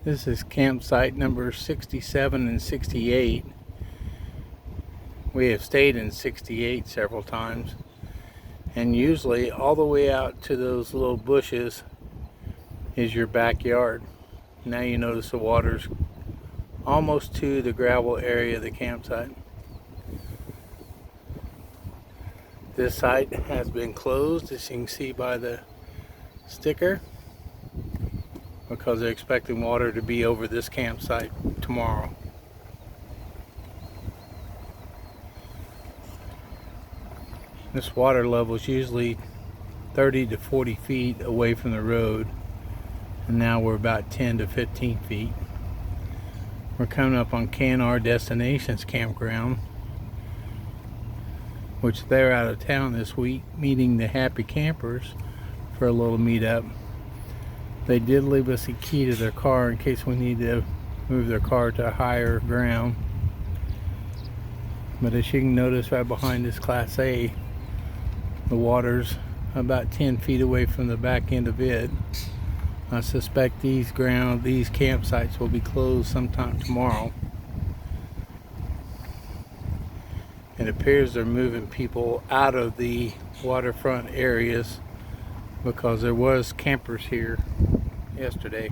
This is campsite number 67 and 68. We have stayed in 68 several times, and usually all the way out to those little bushes is your backyard. Now you notice the water's almost to the gravel area of the campsite. This site has been closed, as you can see by the sticker, because they're expecting water to be over this campsite tomorrow. This water level is usually 30 to 40 feet away from the road, and now we're about 10 to 15 feet. We're coming up on K&R Destinations Campground, which they're out of town this week, meeting the happy campers for a little meetup. They did leave us a key to their car in case we need to move their car to a higher ground. But as you can notice right behind this Class A, the water's about 10 feet away from the back end of it. I suspect these campsites will be closed sometime tomorrow. It appears they're moving people out of the waterfront areas because there was campers here yesterday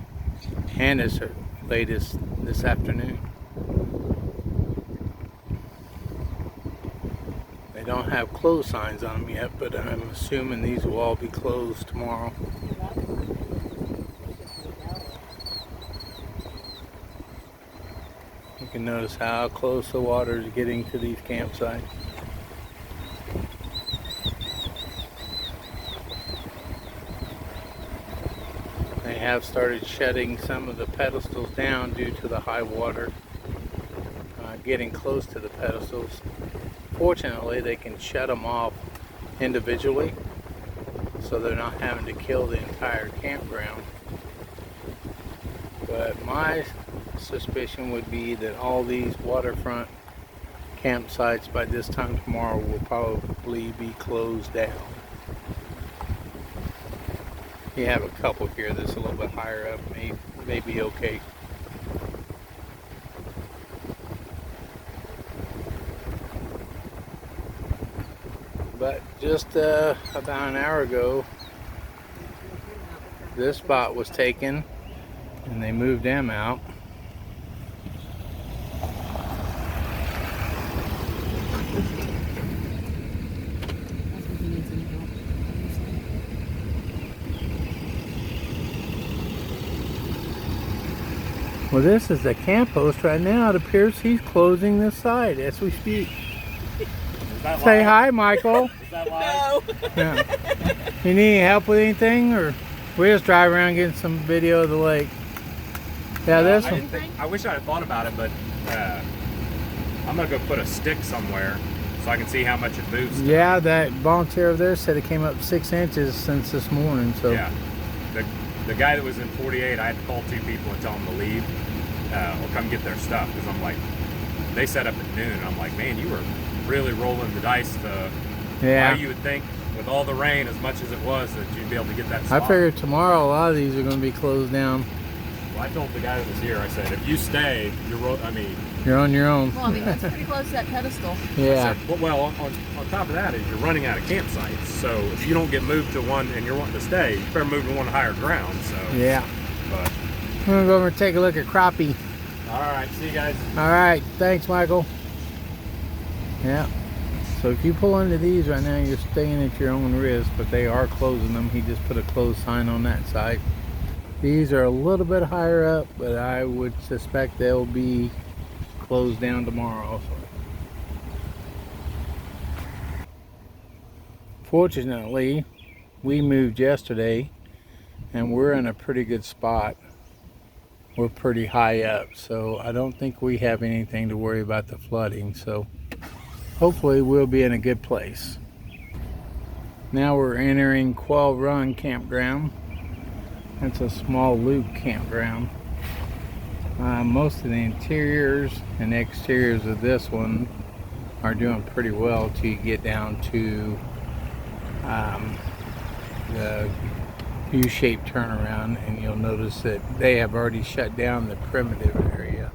and as late as this afternoon. They don't have closed signs on them yet, but I'm assuming these will all be closed tomorrow. You can notice how close the water is getting to these campsites. They have started shutting some of the pedestals down due to the high water getting close to the pedestals. Fortunately, they can shut them off individually, so they're not having to kill the entire campground. But my suspicion would be that all these waterfront campsites by this time tomorrow will probably be closed down. You have a couple here that's a little bit higher up, may be okay. But just about an hour ago, this spot was taken and they moved them out. Well, this is the camp host right now. It appears he's closing this side as we speak. Say hi, Michael. Is that live? No. Yeah. You need any help with anything, or we just drive around getting some video of the lake? Yeah, this one. I wish I had thought about it, but I'm gonna go put a stick somewhere so I can see how much it moves. Yeah, that volunteer over there said it came up 6 inches since this morning. So yeah, the guy that was in 48, I had to call 2 people and tell them to leave or come get their stuff, because I'm like, they set up at noon. I'm like, man, you were really rolling the dice to why you would think with all the rain as much as it was that you'd be able to get that spot. I figured tomorrow a lot of these are going to be closed down. Well, I told the guy that was here, I said, if you stay, you're on your own. Well, I mean, that's pretty close to that pedestal. Yeah. Said, well, on top of that is you're running out of campsites. So if you don't get moved to one and you're wanting to stay, you better move to one higher ground. So yeah. But I'm going to go over and take a look at crappie. All right, see you guys. All right, thanks, Michael. Yeah. So if you pull into these right now, you're staying at your own risk, but they are closing them. He just put a closed sign on that side. These are a little bit higher up, but I would suspect they'll be closed down tomorrow. Fortunately, we moved yesterday and we're in a pretty good spot. We're pretty high up, so I don't think we have anything to worry about the flooding. So hopefully we'll be in a good place. Now we're entering Quail Run Campground. It's a small loop campground. Most of the interiors and exteriors of this one are doing pretty well till you get down to the U-shaped turnaround, and you'll notice that they have already shut down the primitive area.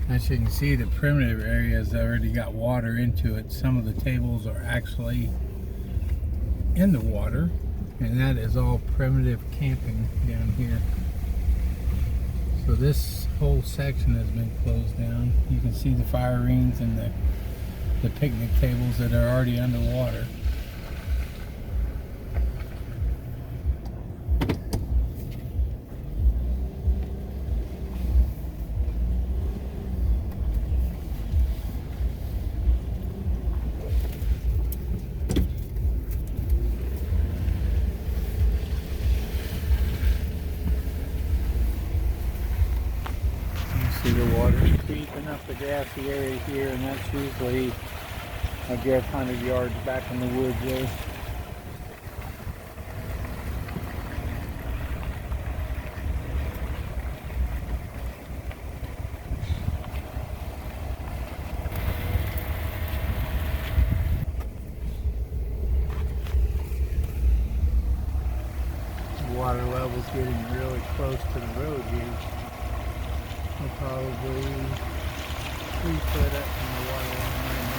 As you can see, the primitive area has already got water into it. Some of the tables are actually in the water, and that is all primitive camping down here. So this whole section has been closed down. You can see the fire rings and the picnic tables that are already underwater. See the water's creeping up the grassy area here, and that's usually, I guess, 100 yards back in the woods there. The water level's getting really close to the road here. We're probably 3 foot up from the water line right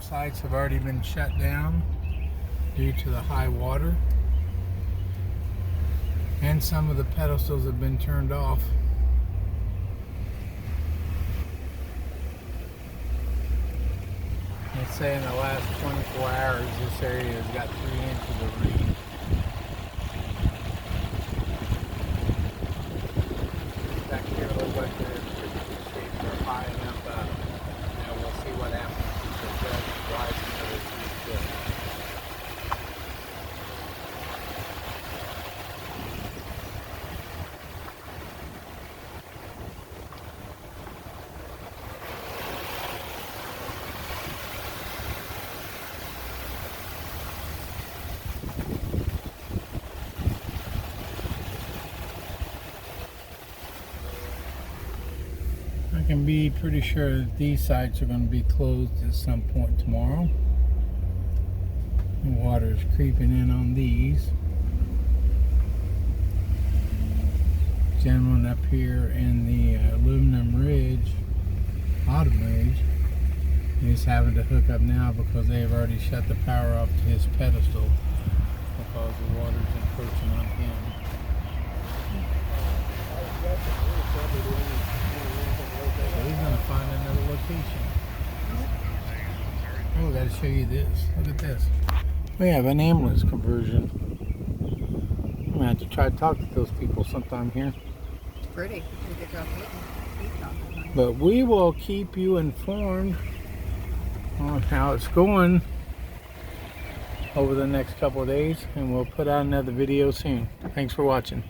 sites have already been shut down due to the high water, and some of the pedestals have been turned off. Let's say in the last 24 hours this area has got 3 inches of rain. Back here looks like the shapes are high enough up. Now we'll see what happens. I can be pretty sure that these sites are going to be closed at some point tomorrow. The water is creeping in on these. Gentleman up here in the aluminum ridge, bottom ridge, is having to hook up now because they have already shut the power off to his pedestal because the water is encroaching on him. So he's going to find another location. Oh, I got to show you this. Look at this. We have an ambulance conversion. I'm going to have to try to talk to those people sometime here. It's pretty. You get your feet on it. But we will keep you informed on how it's going over the next couple of days, and we'll put out another video soon. Thanks for watching.